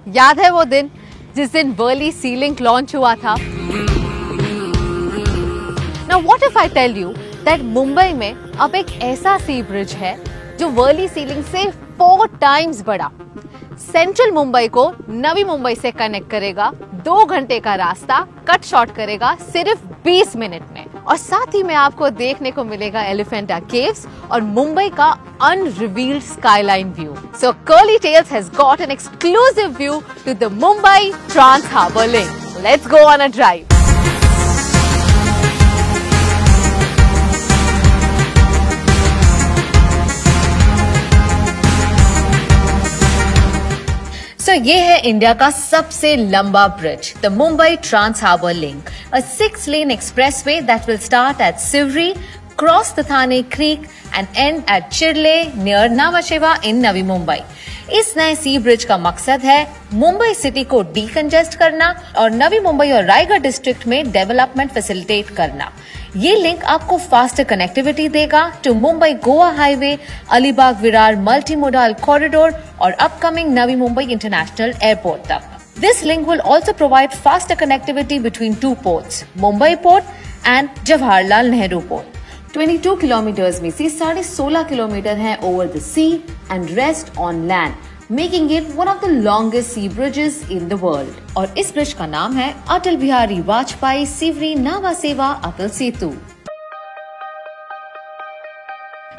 याद है वो दिन जिस दिन वर्ली सी लिंक लॉन्च हुआ था? Now what if I tell you that Mumbai में अब एक ऐसा सी ब्रिज है जो वर्ली सी लिंक से 4 टाइम्स बड़ा सेंट्रल मुंबई को नवी मुंबई से कनेक्ट करेगा, 2 घंटे का रास्ता कट शॉर्ट करेगा सिर्फ 20 मिनट में, और साथ ही में आपको देखने को मिलेगा एलिफेंटा केव्स और मुंबई का unrevealed skyline view. So Curly Tales has got an exclusive view to the Mumbai trans harbour link. Let's go on a drive. So, ये है इंडिया का सबसे लंबा bridge, the Mumbai trans harbour link, a 6-lane expressway that will start at Sivri, cross the Thane Creek and end at Chirle near Nhava Sheva in Navi Mumbai. इस नए सी bridge का मकसद है मुंबई सिटी को डीकंजेस्ट करना और नवी मुंबई और रायगढ़ डिस्ट्रिक्ट में डेवलपमेंट फैसिलिटेट करना। ये लिंक आपको फास्टर कनेक्टिविटी देगा to Mumbai Goa highway, Alibaug Virar multi modal corridor और upcoming Navi Mumbai international airport तक। This link will also provide faster connectivity between 2 ports, Mumbai port and Jawaharlal Nehru port. 22 kilometres में से 16.5 किलोमीटर है over the sea and rest on land, making it one of the longest sea bridges in the world. और इस bridge का नाम है अटल बिहारी वाजपेयी सिवरी नावा सेवा Atal Setu.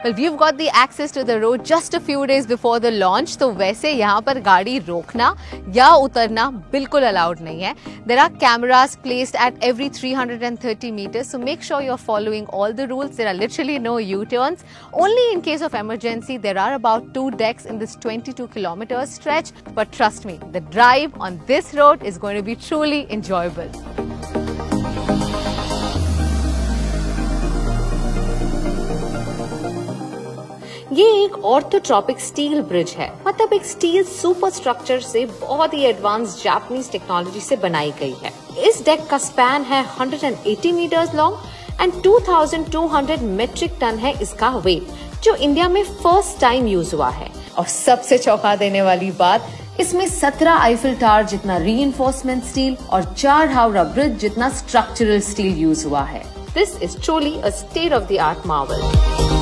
Well, we've got the access to the road just a few days before the launch, तो वैसे यहाँ पर गाड़ी रोकना या उतरना बिल्कुल अलाउड नहीं है। There are cameras placed at every 330 meters, so make sure you're following all the rules. There are literally no U-turns. Only in case of emergency, there are about 2 decks in this 22 kilometer stretch. But trust me, the drive on this road is going to be truly enjoyable. ये एक orthotropic steel bridge है, मतलब एक steel super structure से बहुत ही advance Japanese technology से बनाई गई है। इस डेक का स्पैन है 180 metres long and 2200 metric tonne है इसका वेट, जो इंडिया में फर्स्ट टाइम यूज हुआ है। और सबसे चौंका देने वाली बात, इसमें 17 आईफिल टावर जितना रीइंफोर्समेंट स्टील और 4 हावड़ा ब्रिज जितना स्ट्रक्चरल स्टील यूज हुआ है। This is truly a state of the art Marvel.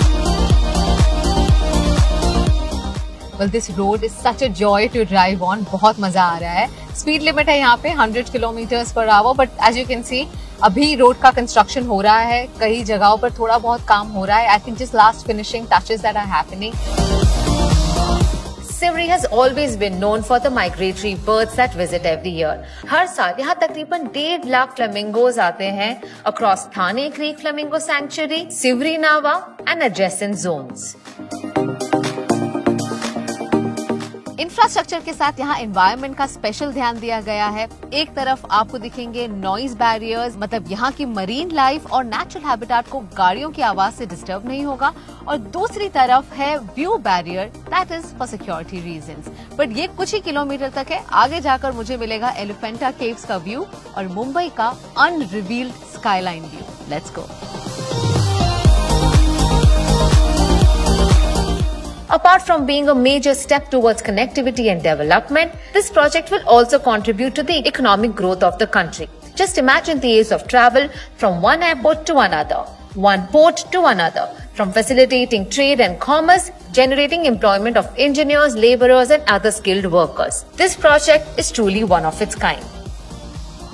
Well, this road is such a joy to drive on. बहुत मजा आ रहा है। स्पीड लिमिट है यहाँ पे 100 kilometres per hour, but as you can see अभी रोड का कंस्ट्रक्शन हो रहा है, कई जगहों पर थोड़ा बहुत काम हो रहा है। I think just last finishing touches that are happening. Sivri has always been known for the migratory birds that visit every year. हर साल यहाँ तकरीबन 1.5 लाख फ्लेमिंगोज आते हैं across Thane creek flamingo sanctuary, Sewri Nhava and adjacent zones. Infrastructure के साथ यहाँ environment का स्पेशल ध्यान दिया गया है। एक तरफ आपको दिखेंगे नॉइज बैरियर्स, मतलब यहाँ की मरीन लाइफ और नेचुरल हैबिटेट को गाड़ियों की आवाज से डिस्टर्ब नहीं होगा, और दूसरी तरफ है view barrier, that is for security reasons. But ये कुछ ही किलोमीटर तक है, आगे जाकर मुझे मिलेगा एलिफेंटा केव्स का व्यू और मुंबई का unrevealed skyline view. Let's go. Apart from being a major step towards connectivity and development, this project will also contribute to the economic growth of the country. Just imagine the ease of travel from one airport to another, one port to another, from facilitating trade and commerce, generating employment of engineers, laborers and other skilled workers. This project is truly one of its kind.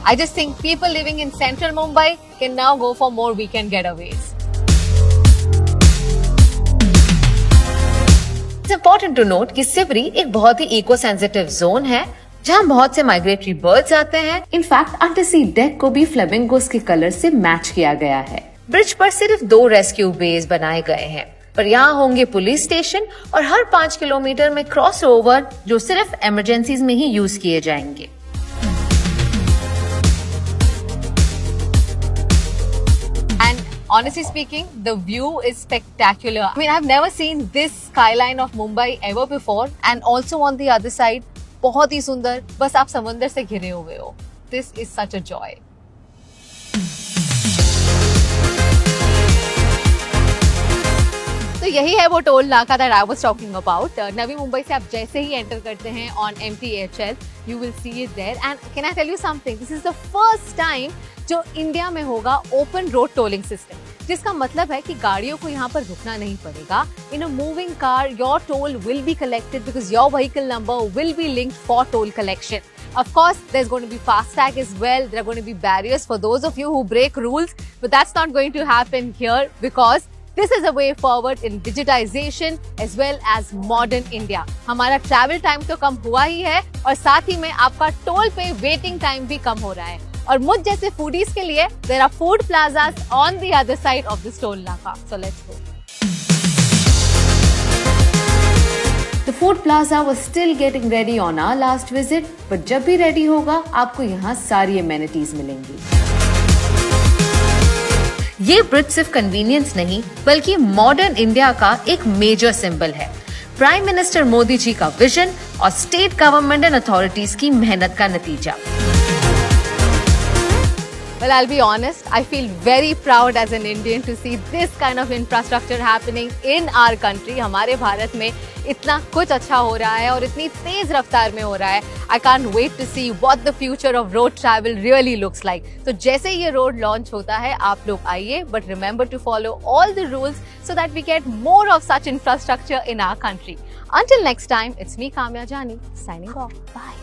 I just think people living in central Mumbai can now go for more weekend getaways. It's important to note कि सिवरी एक बहुत ही eco sensitive zone है, जहाँ बहुत से migratory birds आते हैं। In fact undersea deck को भी फ्लेमिंगोस के कलर से मैच किया गया है। ब्रिज पर सिर्फ 2 रेस्क्यू बेस बनाए गए हैं, पर यहाँ होंगे पुलिस स्टेशन और हर 5 किलोमीटर में क्रॉस ओवर, जो सिर्फ इमरजेंसीज में ही यूज किए जाएंगे। Honestly speaking, the view is spectacular. I mean, I've never seen this skyline of Mumbai ever before, and also on the other side, बहुत ही सुंदर, बस आप समुंदर से घिरे हुए हो। This is such a joy. तो तो यही है वो टोल नाका that I was talking about. Navi Mumbai से आप जैसे ही एंटर करते हैं on MTHL, you will see it there. And can I tell you something, this is the first time जो इंडिया में होगा ओपन रोड टोलिंग सिस्टम, जिसका मतलब है कि गाड़ियों को यहाँ पर रुकना नहीं पड़ेगा। इन a moving car your toll will be collected because your vehicle number will be linked for toll collection. Of course, there's going to be FASTag as well. There are going to be barriers for those of you who break rules, but that's not going to happen here because this is a way forward in digitization as well as modern India. हमारा travel time तो कम हुआ ही है और साथ ही में आपका toll पे waiting time भी कम हो रहा है. और मुझ जैसे foodies के लिए there are food plazas on the other side of this toll naka. So let's go. The food plaza was still getting ready on our last visit, but जब भी ready होगा आपको यहाँ सारी amenities मिलेंगी। ये ब्रिज सिर्फ कन्वीनियंस नहीं बल्कि मॉडर्न इंडिया का एक मेजर सिंबल है। प्राइम मिनिस्टर मोदी जी का विजन और स्टेट गवर्नमेंट एंड अथॉरिटीज की मेहनत का नतीजा। Well, I'll be honest, I feel very proud as an Indian to see this kind of infrastructure happening in our country. हमारे भारत में इतना कुछ अच्छा हो रहा है और इतनी तेज रफ्तार में हो रहा है। I can't wait to see what the future of road travel really looks like. तो जैसे ये रोड लॉन्च होता है आप लोग आइए, but remember to follow all the rules so that we get more of such infrastructure in our country. Until next time, it's me Kamya Jani signing off. Bye.